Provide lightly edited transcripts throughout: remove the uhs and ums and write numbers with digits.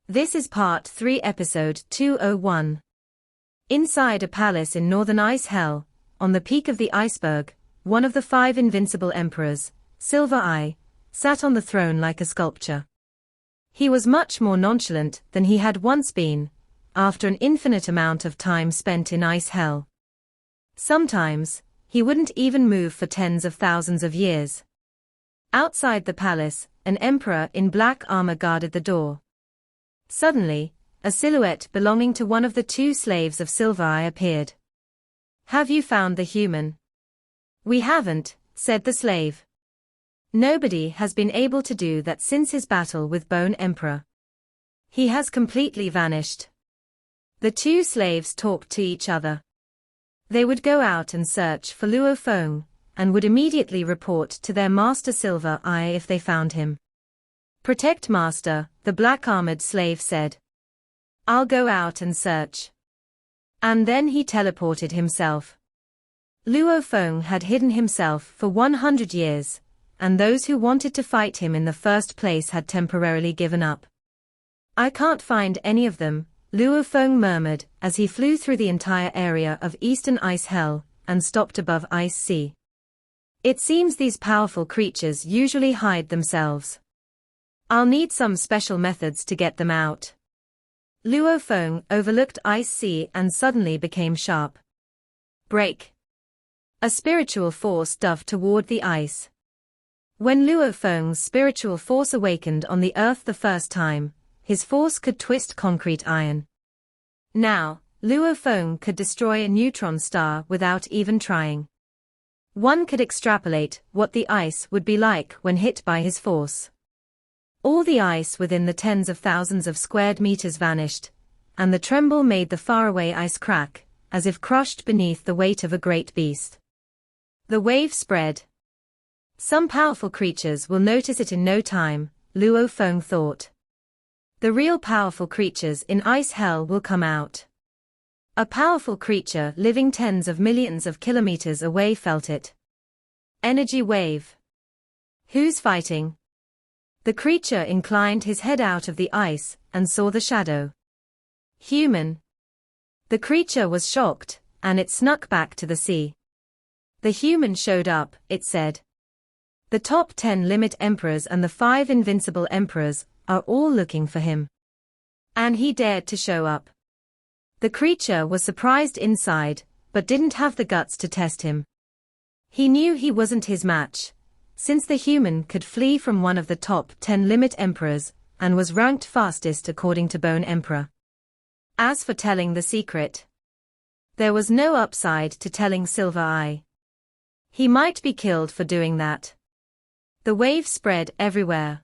This is Part 3 Episode 201. Inside a palace in northern Ice Hell, on the peak of the iceberg, one of the 5 invincible emperors, Silver Eye, sat on the throne like a sculpture. He was much more nonchalant than he had once been, after an infinite amount of time spent in Ice Hell. Sometimes, he wouldn't even move for tens of thousands of years. Outside the palace, an emperor in black armor guarded the door. Suddenly, a silhouette belonging to one of the 2 slaves of Silver Eye appeared. "Have you found the human?" "We haven't," said the slave. "Nobody has been able to do that since his battle with Bone Emperor. He has completely vanished." The 2 slaves talked to each other. They would go out and search for Luo Feng, and would immediately report to their master Silver Eye if they found him. "Protect master," the black-armored slave said. "I'll go out and search." And then he teleported himself. Luo Feng had hidden himself for 100 years, and those who wanted to fight him in the first place had temporarily given up. "I can't find any of them," Luo Feng murmured as he flew through the entire area of Eastern Ice Hell and stopped above Ice Sea. "It seems these powerful creatures usually hide themselves. I'll need some special methods to get them out." Luo Feng overlooked Ice Sea and suddenly became sharp. Break. A spiritual force dove toward the ice. When Luo Feng's spiritual force awakened on the earth the first time, his force could twist concrete iron. Now, Luo Feng could destroy a neutron star without even trying. One could extrapolate what the ice would be like when hit by his force. All the ice within the tens of thousands of squared meters vanished, and the tremble made the faraway ice crack, as if crushed beneath the weight of a great beast. The wave spread. "Some powerful creatures will notice it in no time," Luo Feng thought. "The real powerful creatures in Ice Hell will come out." A powerful creature living tens of millions of kilometers away felt it. Energy wave. "Who's fighting?" The creature inclined his head out of the ice and saw the shadow. "Human." The creature was shocked, and it snuck back to the sea. "The human showed up," it said. "The top 10 limit emperors and the 5 invincible emperors are all looking for him. And he dared to show up." The creature was surprised inside, but didn't have the guts to test him. He knew he wasn't his match, since the human could flee from one of the top 10 limit emperors, and was ranked fastest according to Bone Emperor. As for telling the secret, there was no upside to telling Silver Eye. He might be killed for doing that. The wave spread everywhere.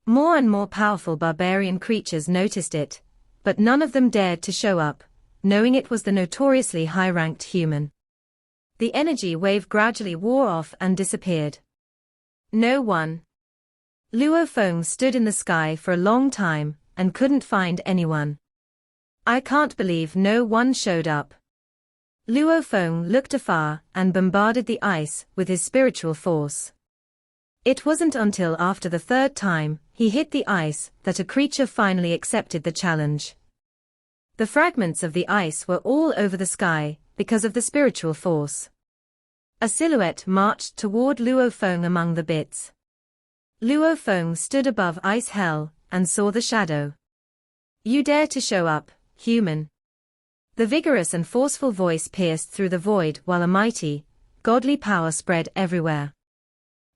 More and more powerful barbarian creatures noticed it, but none of them dared to show up, knowing it was the notoriously high-ranked human. The energy wave gradually wore off and disappeared. No one. Luo Feng stood in the sky for a long time, and couldn't find anyone. "I can't believe no one showed up." Luo Feng looked afar and bombarded the ice with his spiritual force. It wasn't until after the 3rd time he hit the ice that a creature finally accepted the challenge. The fragments of the ice were all over the sky because of the spiritual force. A silhouette marched toward Luo Feng among the bits. Luo Feng stood above Ice Hell and saw the shadow. "You dare to show up, human?" The vigorous and forceful voice pierced through the void while a mighty, godly power spread everywhere.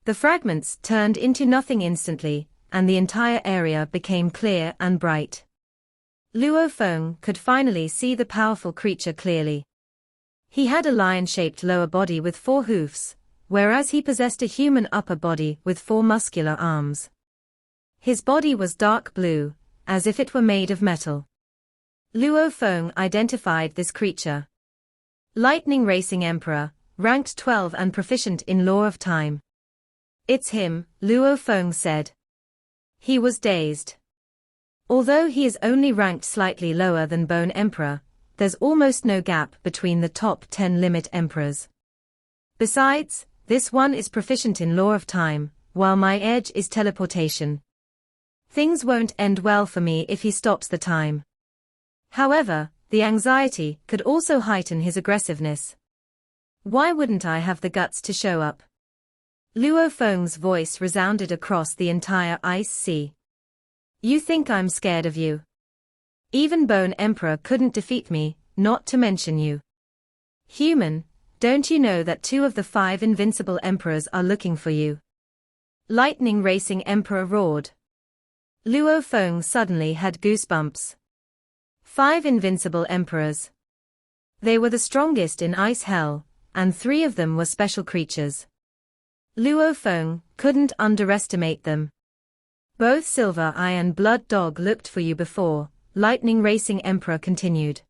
The fragments turned into nothing instantly, and the entire area became clear and bright. Luo Feng could finally see the powerful creature clearly. He had a lion-shaped lower body with 4 hoofs, whereas he possessed a human upper body with 4 muscular arms. His body was dark blue, as if it were made of metal. Luo Feng identified this creature. Lightning Racing Emperor, ranked 12 and proficient in Law of Time. "It's him," Luo Feng said. He was dazed. Although he is only ranked slightly lower than Bone Emperor, there's almost no gap between the top 10 limit emperors. Besides, this one is proficient in Law of Time, while my edge is teleportation. Things won't end well for me if he stops the time. However, the anxiety could also heighten his aggressiveness. Why wouldn't I have the guts to show up? Luo Feng's voice resounded across the entire ice sea. You think I'm scared of you? Even Bone Emperor couldn't defeat me, not to mention you. Human, don't you know that 2 of the 5 invincible emperors are looking for you? Lightning Racing Emperor roared. Luo Feng suddenly had goosebumps. 5 invincible emperors. They were the strongest in Ice Hell, and 3 of them were special creatures. Luo Feng couldn't underestimate them. Both Silver Eye and Blood Dog looked for you before, Lightning Racing Emperor continued.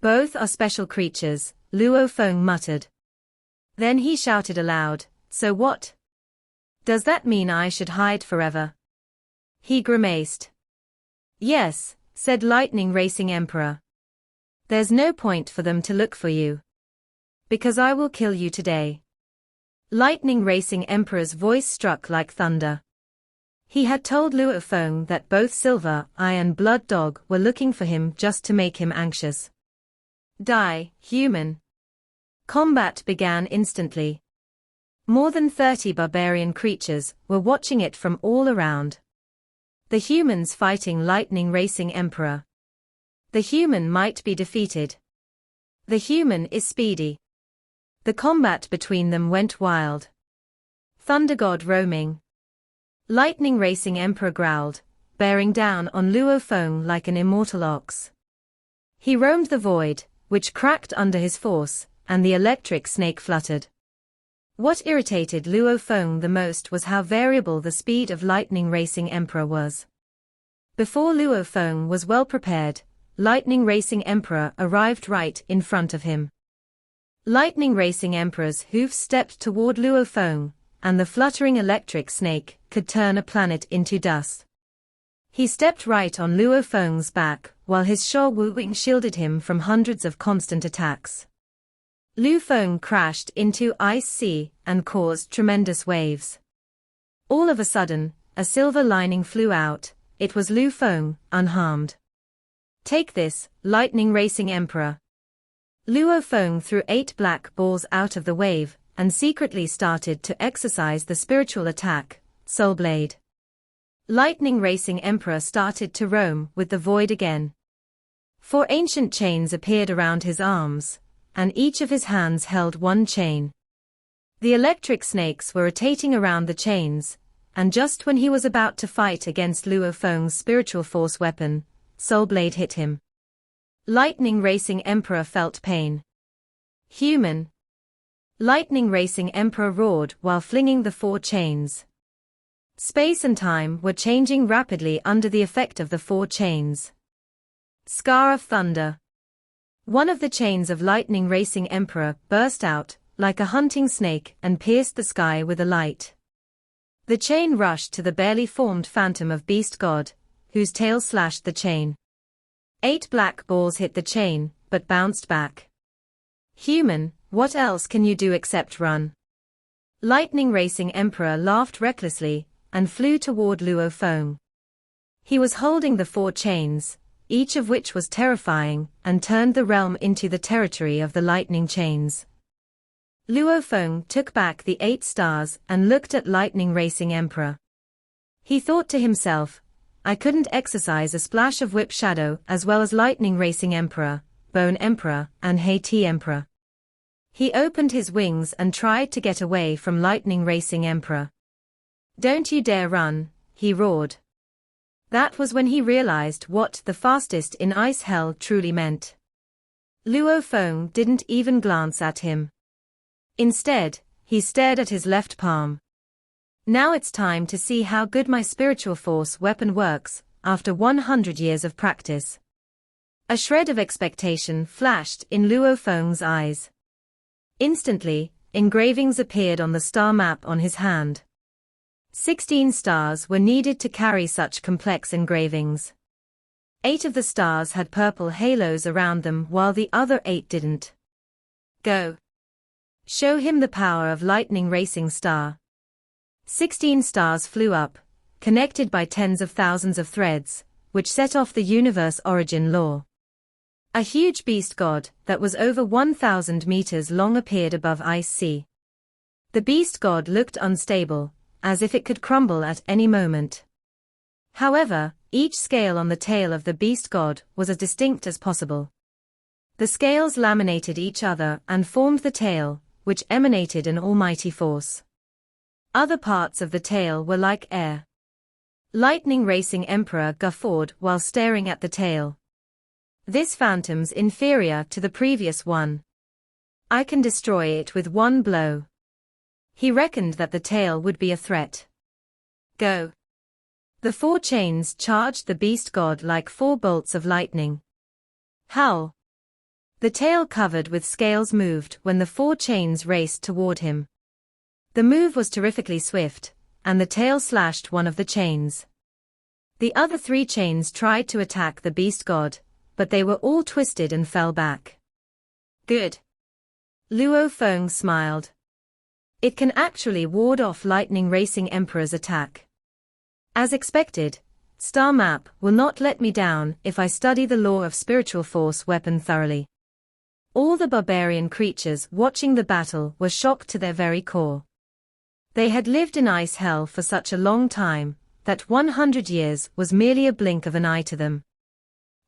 Both are special creatures, Luo Feng muttered. Then he shouted aloud, so what? Does that mean I should hide forever? He grimaced. Yes, said Lightning Racing Emperor. There's no point for them to look for you. Because I will kill you today. Lightning Racing Emperor's voice struck like thunder. He had told Luo Feng that both Silver Eye and Blood Dog were looking for him just to make him anxious. Die, human. Combat began instantly. More than 30 barbarian creatures were watching it from all around. The humans fighting Lightning Racing Emperor. The human might be defeated. The human is speedy. The combat between them went wild. Thunder God roaming. Lightning Racing Emperor growled, bearing down on Luo Feng like an immortal ox. He roamed the void, which cracked under his force, and the electric snake fluttered. What irritated Luo Feng the most was how variable the speed of Lightning Racing Emperor was. Before Luo Feng was well prepared, Lightning Racing Emperor arrived right in front of him. Lightning Racing Emperor's hoofs stepped toward Luo Feng, and the fluttering electric snake could turn a planet into dust. He stepped right on Luo Feng's back, while his Sho Wu wing shielded him from hundreds of constant attacks. Luo Feng crashed into Ice Sea and caused tremendous waves. All of a sudden, a silver lining flew out. It was Luo Feng, unharmed. Take this, Lightning Racing Emperor. Luo Feng threw 8 black balls out of the wave, and secretly started to exercise the spiritual attack, Soul Blade. Lightning Racing Emperor started to roam with the void again. 4 ancient chains appeared around his arms, and each of his hands held 1 chain. The electric snakes were rotating around the chains, and just when he was about to fight against Luo Feng's spiritual force weapon, Soul Blade hit him. Lightning Racing Emperor felt pain. Human. Lightning Racing Emperor roared while flinging the 4 chains. Space and time were changing rapidly under the effect of the 4 chains. Scar of Thunder. One of the chains of Lightning Racing Emperor burst out, like a hunting snake, and pierced the sky with a light. The chain rushed to the barely formed phantom of Beast God, whose tail slashed the chain. 8 black balls hit the chain, but bounced back. Human, what else can you do except run? Lightning Racing Emperor laughed recklessly, and flew toward Luo Feng. He was holding the 4 chains, each of which was terrifying, and turned the realm into the territory of the lightning chains. Luo Feng took back the 8 stars and looked at Lightning Racing Emperor. He thought to himself, I couldn't exercise a splash of whip shadow as well as Lightning Racing Emperor, Bone Emperor, and Hei-Ti Emperor. He opened his wings and tried to get away from Lightning Racing Emperor. Don't you dare run, he roared. That was when he realized what the fastest in Ice Hell truly meant. Luo Feng didn't even glance at him. Instead, he stared at his left palm. Now it's time to see how good my spiritual force weapon works, after 100 years of practice. A shred of expectation flashed in Luo Feng's eyes. Instantly, engravings appeared on the star map on his hand. 16 stars were needed to carry such complex engravings. 8 of the stars had purple halos around them while the other 8 didn't. Go. Show him the power of Lightning Racing Star. 16 stars flew up, connected by tens of thousands of threads, which set off the universe origin law. A huge beast god that was over 1,000 meters long appeared above Ice Sea. The beast god looked unstable, as if it could crumble at any moment. However, each scale on the tail of the beast god was as distinct as possible. The scales laminated each other and formed the tail, which emanated an almighty force. Other parts of the tail were like air. Lightning Racing Emperor guffawed while staring at the tail. This phantom's inferior to the previous one. I can destroy it with one blow. He reckoned that the tail would be a threat. Go. The 4 chains charged the beast god like 4 bolts of lightning. Howl. The tail covered with scales moved when the 4 chains raced toward him. The move was terrifically swift, and the tail slashed one of the chains. The other 3 chains tried to attack the beast god, but they were all twisted and fell back. Good. Luo Feng smiled. It can actually ward off Lightning Racing Emperor's attack. As expected, Star Map will not let me down if I study the law of spiritual force weapon thoroughly. All the barbarian creatures watching the battle were shocked to their very core. They had lived in ice hell for such a long time, that 100 years was merely a blink of an eye to them.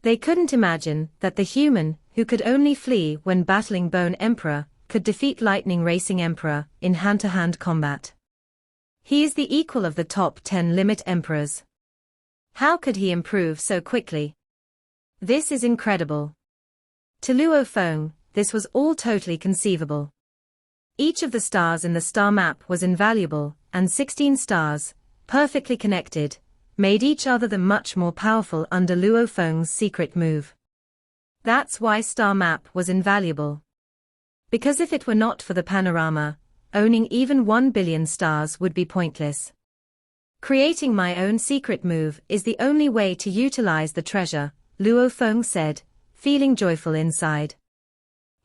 They couldn't imagine that the human, who could only flee when battling Bone Emperor, could defeat Lightning Racing Emperor in hand-to-hand combat. He is the equal of the top 10 limit emperors. How could he improve so quickly? This is incredible. To Luo Feng, this was all totally conceivable. Each of the stars in the star map was invaluable, and 16 stars, perfectly connected, made each other the much more powerful under Luo Feng's secret move. That's why star map was invaluable. Because if it were not for the panorama, owning even 1 billion stars would be pointless. Creating my own secret move is the only way to utilize the treasure, Luo Feng said, feeling joyful inside.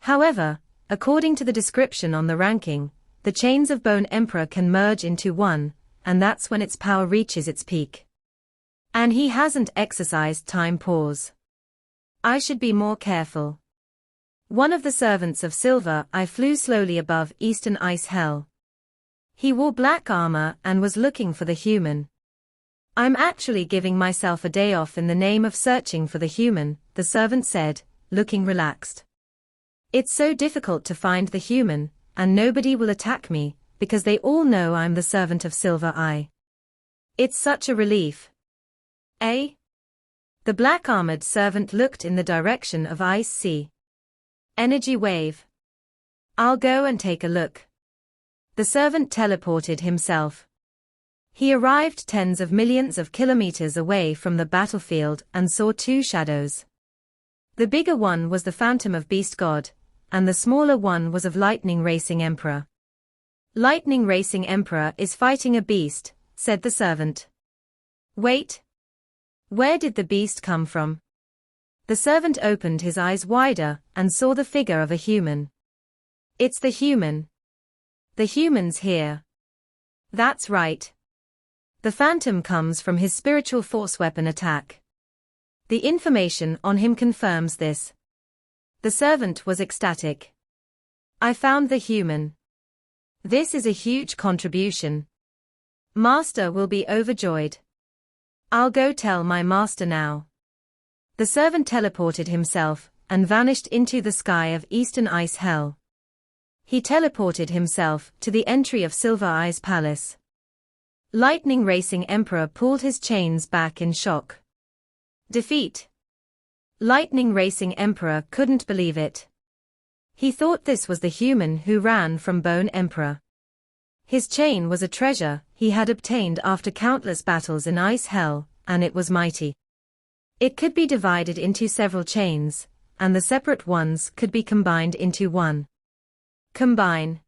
However, according to the description on the ranking, the chains of Bone Emperor can merge into one, and that's when its power reaches its peak. And he hasn't exercised time pause. I should be more careful. One of the servants of Silver Eye flew slowly above Eastern Ice Hell. He wore black armor and was looking for the human. I'm actually giving myself a day off in the name of searching for the human, the servant said, looking relaxed. It's so difficult to find the human, and nobody will attack me, because they all know I'm the servant of Silver Eye. It's such a relief. Eh? The black-armored servant looked in the direction of Ice Sea. Energy wave. I'll go and take a look. The servant teleported himself. He arrived tens of millions of kilometers away from the battlefield and saw 2 shadows. The bigger one was the phantom of Beast God, and the smaller one was of Lightning Racing Emperor. Lightning Racing Emperor is fighting a beast, said the servant. Wait. Where did the beast come from? The servant opened his eyes wider and saw the figure of a human. It's the human. The human's here. That's right. The phantom comes from his spiritual force weapon attack. The information on him confirms this. The servant was ecstatic. I found the human. This is a huge contribution. Master will be overjoyed. I'll go tell my master now. The servant teleported himself and vanished into the sky of Eastern Ice Hell. He teleported himself to the entry of Silver Eye's palace. Lightning Racing Emperor pulled his chains back in shock. Defeat. Lightning Racing Emperor couldn't believe it. He thought this was the human who ran from Bone Emperor. His chain was a treasure he had obtained after countless battles in Ice Hell, and it was mighty. It could be divided into several chains, and the separate ones could be combined into one. Combine.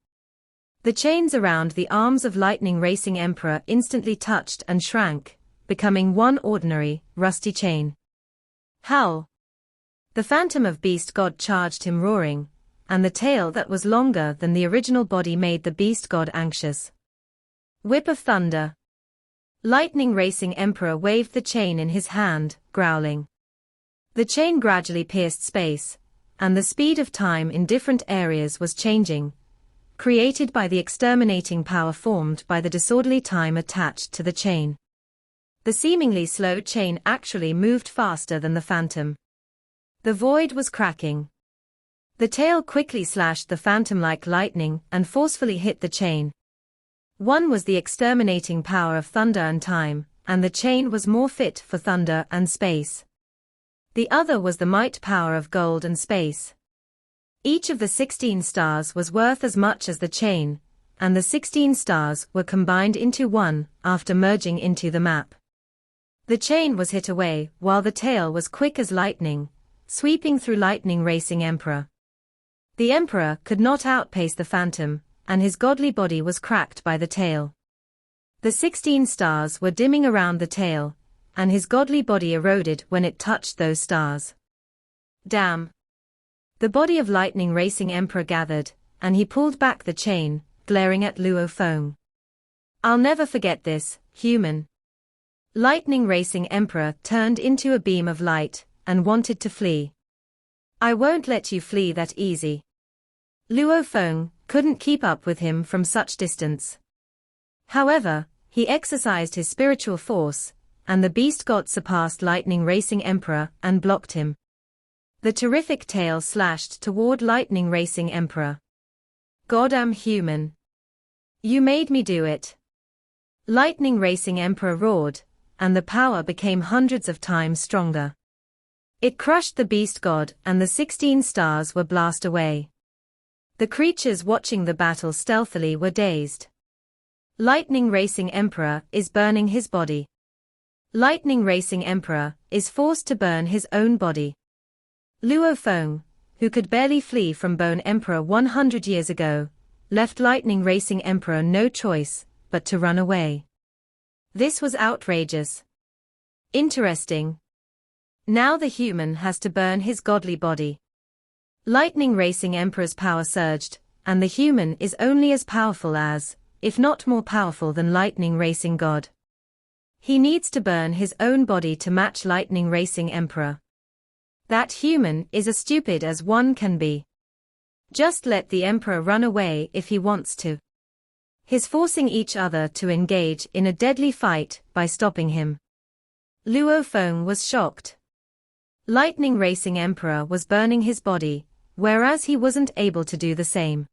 The chains around the arms of Lightning Racing Emperor instantly touched and shrank, becoming one ordinary, rusty chain. Howl. The phantom of Beast God charged him roaring, and the tail that was longer than the original body made the Beast God anxious. Whip of thunder. Lightning Racing Emperor waved the chain in his hand, growling. The chain gradually pierced space, and the speed of time in different areas was changing, created by the exterminating power formed by the disorderly time attached to the chain. The seemingly slow chain actually moved faster than the phantom. The void was cracking. The tail quickly slashed the phantom like lightning and forcefully hit the chain. One was the exterminating power of thunder and time, and the chain was more fit for thunder and space. The other was the might power of gold and space. Each of the 16 stars was worth as much as the chain, and the 16 stars were combined into one after merging into the map. The chain was hit away while the tail was quick as lightning, sweeping through Lightning Racing Emperor. The Emperor could not outpace the phantom, and his godly body was cracked by the tail. The 16 stars were dimming around the tail, and his godly body eroded when it touched those stars. Damn! The body of Lightning Racing Emperor gathered, and he pulled back the chain, glaring at Luo Feng. I'll never forget this, human. Lightning Racing Emperor turned into a beam of light, and wanted to flee. I won't let you flee that easy. Luo Feng couldn't keep up with him from such distance. However, he exercised his spiritual force, and the beast god surpassed Lightning Racing Emperor and blocked him. The terrific tail slashed toward Lightning Racing Emperor. Goddamn human. You made me do it. Lightning Racing Emperor roared, and the power became hundreds of times stronger. It crushed the beast god and the 16 stars were blasted away. The creatures watching the battle stealthily were dazed. Lightning Racing Emperor is burning his body. Lightning Racing Emperor is forced to burn his own body. Luo Feng, who could barely flee from Bone Emperor 100 years ago, left Lightning Racing Emperor no choice but to run away. This was outrageous. Interesting. Now the human has to burn his godly body. Lightning Racing Emperor's power surged, and the human is only as powerful as, if not more powerful than Lightning Racing God. He needs to burn his own body to match Lightning Racing Emperor. That human is as stupid as one can be. Just let the Emperor run away if he wants to. He's forcing each other to engage in a deadly fight by stopping him. Luo Feng was shocked. Lightning Racing Emperor was burning his body, whereas he wasn't able to do the same.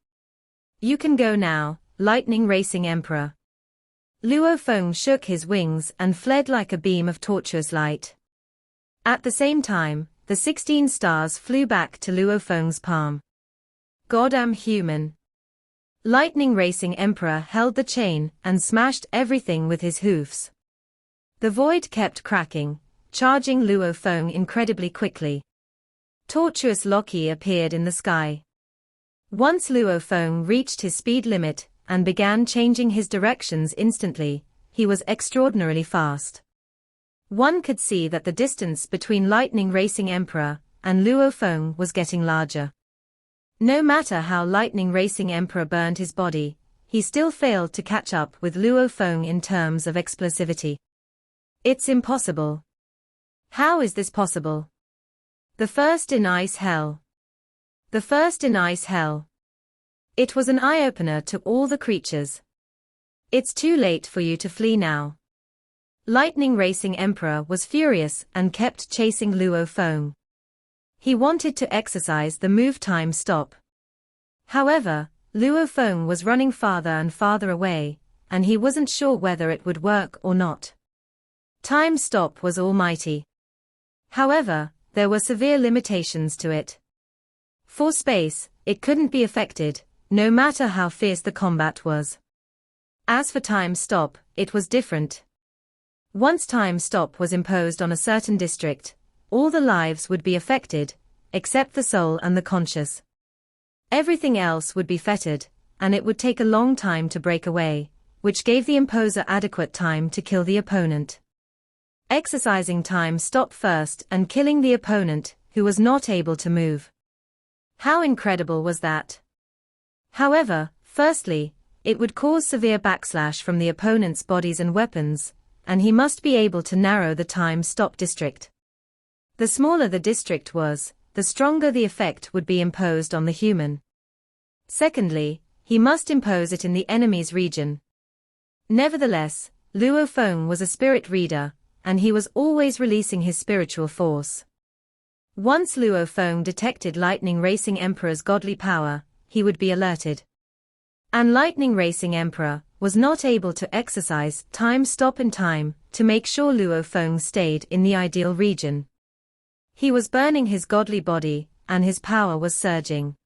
You can go now, Lightning Racing Emperor. Luo Feng shook his wings and fled like a beam of tortuous light. At the same time, the 16 stars flew back to Luo Feng's palm. Goddamn human. Lightning Racing Emperor held the chain and smashed everything with his hoofs. The void kept cracking, charging Luo Feng incredibly quickly. Tortuous Loki appeared in the sky. Once Luo Feng reached his speed limit and began changing his directions instantly, he was extraordinarily fast. One could see that the distance between Lightning Racing Emperor and Luo Feng was getting larger. No matter how Lightning Racing Emperor burned his body, he still failed to catch up with Luo Feng in terms of explosivity. It's impossible. How is this possible? The first in Ice Hell. The first in Ice Hell. It was an eye-opener to all the creatures. It's too late for you to flee now. Lightning Racing Emperor was furious and kept chasing Luo Feng. He wanted to exercise the move time stop. However, Luo Feng was running farther and farther away, and he wasn't sure whether it would work or not. Time stop was almighty. However, there were severe limitations to it. For space, it couldn't be affected, no matter how fierce the combat was. As for time stop, it was different. Once time stop was imposed on a certain district, all the lives would be affected, except the soul and the conscious. Everything else would be fettered, and it would take a long time to break away, which gave the imposer adequate time to kill the opponent. Exercising time stop first and killing the opponent, who was not able to move. How incredible was that? However, firstly, it would cause severe backslash from the opponent's bodies and weapons, and he must be able to narrow the time-stop district. The smaller the district was, the stronger the effect would be imposed on the human. Secondly, he must impose it in the enemy's region. Nevertheless, Luo Feng was a spirit reader, and he was always releasing his spiritual force. Once Luo Feng detected Lightning Racing Emperor's godly power, he would be alerted. And Lightning Racing Emperor was not able to exercise time stop in time to make sure Luo Feng stayed in the ideal region. He was burning his godly body, and his power was surging.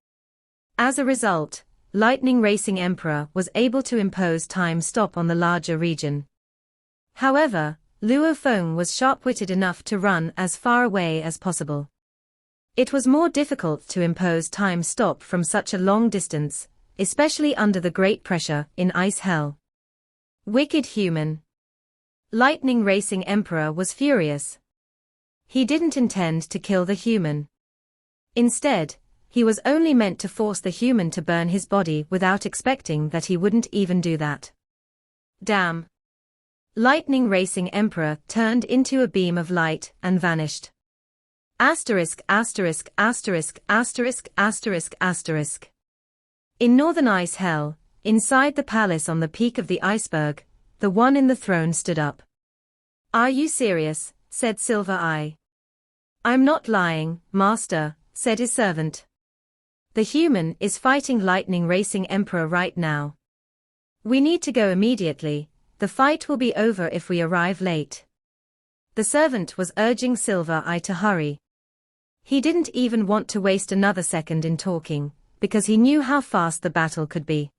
As a result, Lightning Racing Emperor was able to impose time stop on the larger region. However, Luo Feng was sharp-witted enough to run as far away as possible. It was more difficult to impose time stop from such a long distance, especially under the great pressure in Ice Hell. Wicked human. Lightning Racing Emperor was furious. He didn't intend to kill the human. Instead, he was only meant to force the human to burn his body without expecting that he wouldn't even do that. Damn. Lightning Racing Emperor turned into a beam of light and vanished. Asterisk asterisk asterisk asterisk asterisk asterisk. In Northern Ice Hell, inside the palace on the peak of the iceberg, the one in the throne stood up. "Are you serious?" said Silver Eye. "I'm not lying, Master," said his servant. "The human is fighting Lightning Racing Emperor right now. We need to go immediately. The fight will be over if we arrive late." The servant was urging Silver Eye to hurry. He didn't even want to waste another second in talking, because he knew how fast the battle could be.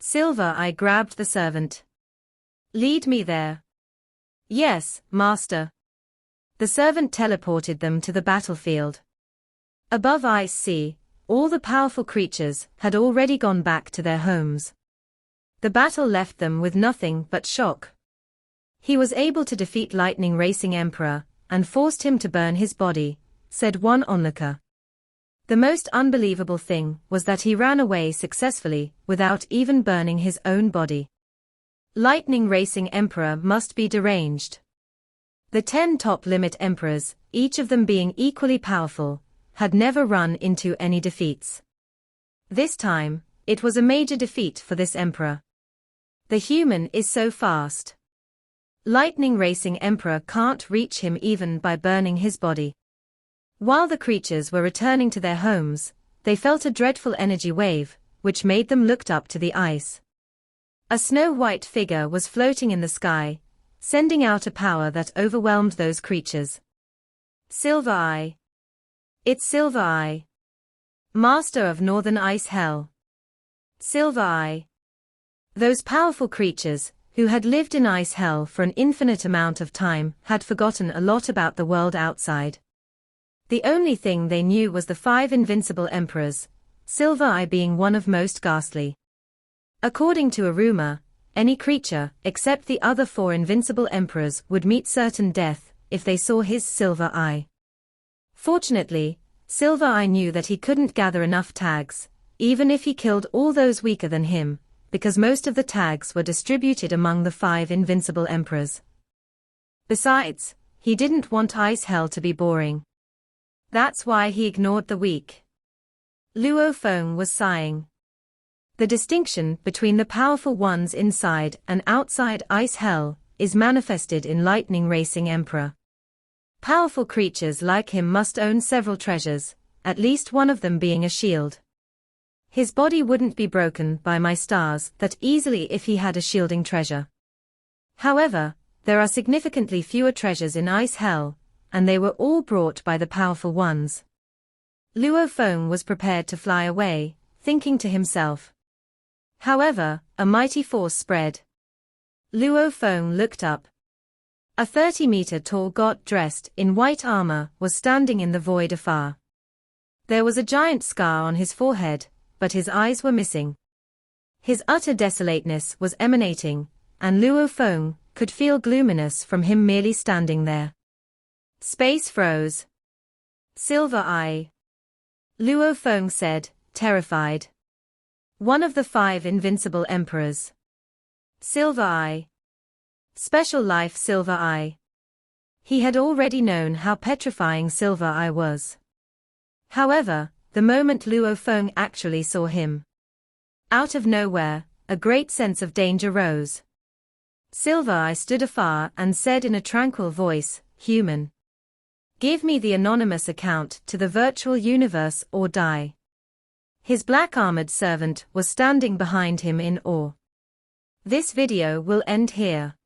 Silver Eye grabbed the servant. "Lead me there." "Yes, Master." The servant teleported them to the battlefield. Above Ice Sea, all the powerful creatures had already gone back to their homes. The battle left them with nothing but shock. "He was able to defeat Lightning Racing Emperor, and forced him to burn his body," said one onlooker. The most unbelievable thing was that he ran away successfully without even burning his own body. Lightning Racing Emperor must be deranged. The 10 top-limit emperors, each of them being equally powerful, had never run into any defeats. This time, it was a major defeat for this emperor. The human is so fast. Lightning Racing Emperor can't reach him even by burning his body. While the creatures were returning to their homes, they felt a dreadful energy wave, which made them look up to the ice. A snow-white figure was floating in the sky, sending out a power that overwhelmed those creatures. Silver Eye. It's Silver Eye. Master of Northern Ice Hell. Silver Eye. Those powerful creatures, who had lived in Ice Hell for an infinite amount of time, had forgotten a lot about the world outside. The only thing they knew was the 5 invincible emperors, Silver Eye being one of most ghastly. According to a rumor, any creature, except the other 4 invincible emperors, would meet certain death if they saw his Silver Eye. Fortunately, Silver Eye knew that he couldn't gather enough tags, even if he killed all those weaker than him, because most of the tags were distributed among the 5 invincible emperors. Besides, he didn't want Ice Hell to be boring. That's why he ignored the weak. Luo Feng was sighing. The distinction between the powerful ones inside and outside Ice Hell is manifested in Lightning Racing Emperor. Powerful creatures like him must own several treasures, at least one of them being a shield. His body wouldn't be broken by my stars that easily if he had a shielding treasure. However, there are significantly fewer treasures in Ice Hell, and they were all brought by the powerful ones. Luo Feng was prepared to fly away, thinking to himself. However, a mighty force spread. Luo Feng looked up. A 30-meter-tall god dressed in white armor was standing in the void afar. There was a giant scar on his forehead, but his eyes were missing. His utter desolateness was emanating, and Luo Feng could feel gloominess from him merely standing there. Space froze. Silver Eye. Luo Feng said, terrified. One of the 5 invincible emperors. Silver Eye. Special life Silver Eye. He had already known how petrifying Silver Eye was. However, the moment Luo Feng actually saw him, out of nowhere, a great sense of danger rose. Silver Eye stood afar and said in a tranquil voice, "Human. Give me the anonymous account to the virtual universe or die." His black armored servant was standing behind him in awe. This video will end here.